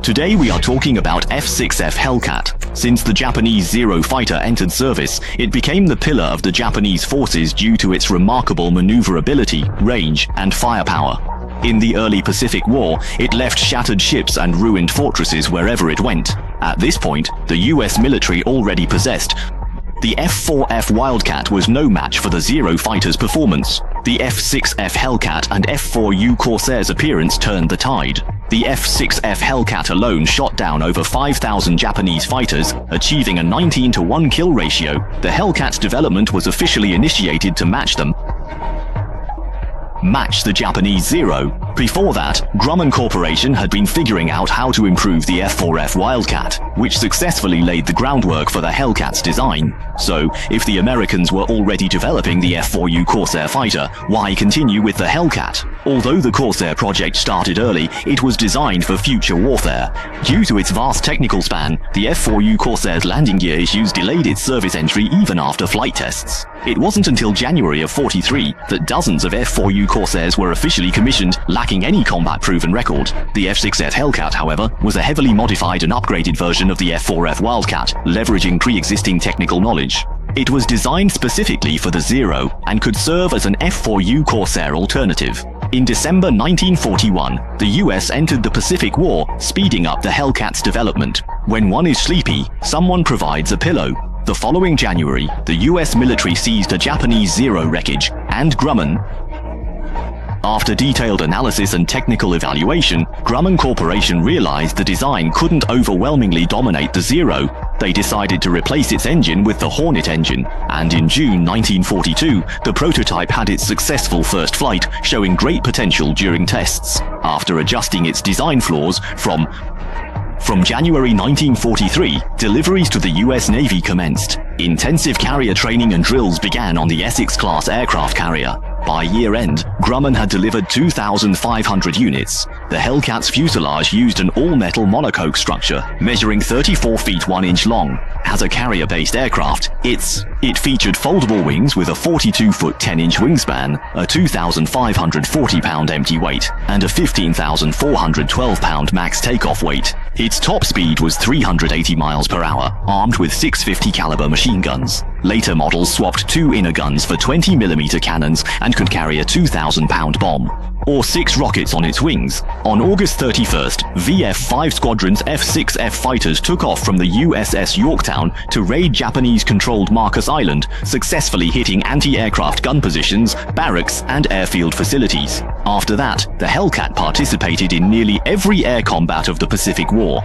Today we are talking about F6F Hellcat. Since the Japanese Zero fighter entered service, it became the pillar of the Japanese forces due to its remarkable maneuverability, range, and firepower. In the early Pacific War, it left shattered ships and ruined fortresses wherever it went. At this point, the US military already possessed. The F4F Wildcat was no match for the Zero fighter's performance. The F6F Hellcat and F4U Corsair's appearance turned the tide. The F6F Hellcat alone shot down over 5,000 Japanese fighters, achieving a 19-to-1 kill ratio. The Hellcat's development was officially initiated to match the Japanese Zero. Before that, Grumman Corporation had been figuring out how to improve the F4F Wildcat, which successfully laid the groundwork for the Hellcat's design. So, if the Americans were already developing the F4U Corsair fighter, why continue with the Hellcat? Although the Corsair project started early, it was designed for future warfare. Due to its vast technical span, the F4U Corsair's landing gear issues delayed its service entry even after flight tests. It wasn't until January of '43 that dozens of F4U Corsairs were officially commissioned, lacking any combat-proven record. The F6F Hellcat, however, was a heavily modified and upgraded version of the F4F Wildcat, leveraging pre-existing technical knowledge. It was designed specifically for the Zero and could serve as an F4U Corsair alternative. In December 1941, the US entered the Pacific War, speeding up the Hellcat's development. When one is sleepy, someone provides a pillow. The following January, the US military seized a Japanese Zero wreckage, and Grumman. After detailed analysis and technical evaluation, Grumman Corporation realized the design couldn't overwhelmingly dominate the Zero. They decided to replace its engine with the Hornet engine, and in June 1942, the prototype had its successful first flight, showing great potential during tests. After adjusting its design flaws, from January 1943, deliveries to the US Navy commenced. Intensive carrier training and drills began on the Essex-class aircraft carrier. By year-end, Grumman had delivered 2,500 units. The Hellcat's fuselage used an all-metal monocoque structure, measuring 34 feet 1 inch long. As a carrier-based aircraft, it featured foldable wings with a 42-foot 10-inch wingspan, a 2,540-pound empty weight, and a 15,412-pound max takeoff weight. Its top speed was 380 miles per hour, armed with 650 caliber machine guns. Later models swapped 2 inner guns for 20mm cannons and could carry a 2,000-pound bomb, or 6 rockets on its wings. On August 31st, VF-5 Squadron's F6F fighters took off from the USS Yorktown to raid Japanese-controlled Marcus Island, successfully hitting anti-aircraft gun positions, barracks, and airfield facilities. After that, the Hellcat participated in nearly every air combat of the Pacific War.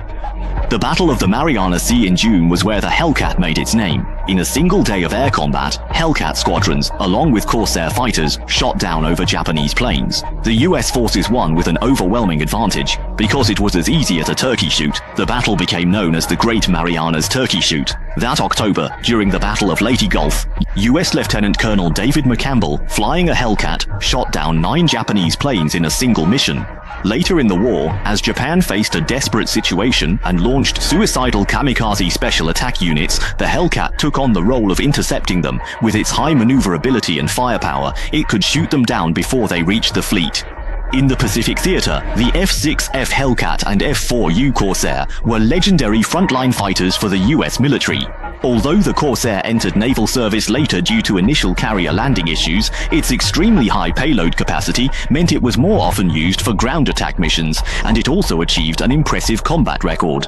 The Battle of the Mariana Sea in June was where the Hellcat made its name. In a single day of air combat, Hellcat squadrons, along with Corsair fighters, shot down over Japanese planes. The US forces won with an overwhelming advantage. Because it was as easy as a turkey shoot, the battle became known as the Great Marianas Turkey Shoot. That October, during the Battle of Leyte Gulf, US Lieutenant Colonel David McCampbell, flying a Hellcat, shot down 9 Japanese planes in a single mission. Later in the war, as Japan faced a desperate situation and launched suicidal kamikaze special attack units, the Hellcat took on the role of intercepting them. With its high maneuverability and firepower, it could shoot them down before they reached the fleet. In the Pacific theater, the F6F Hellcat and F4U Corsair were legendary frontline fighters for the US military. Although the Corsair entered naval service later due to initial carrier landing issues, its extremely high payload capacity meant it was more often used for ground attack missions, and it also achieved an impressive combat record.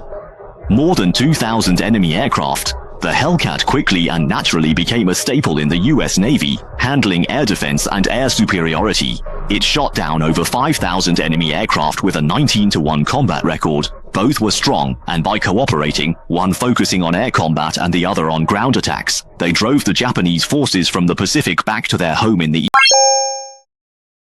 More than 2,000 enemy aircraft. The Hellcat quickly and naturally became a staple in the US Navy, handling air defense and air superiority. It shot down over 5,000 enemy aircraft with a 19-to-1 combat record. Both were strong, and by cooperating, one focusing on air combat and the other on ground attacks, they drove the Japanese forces from the Pacific back to their home in the East.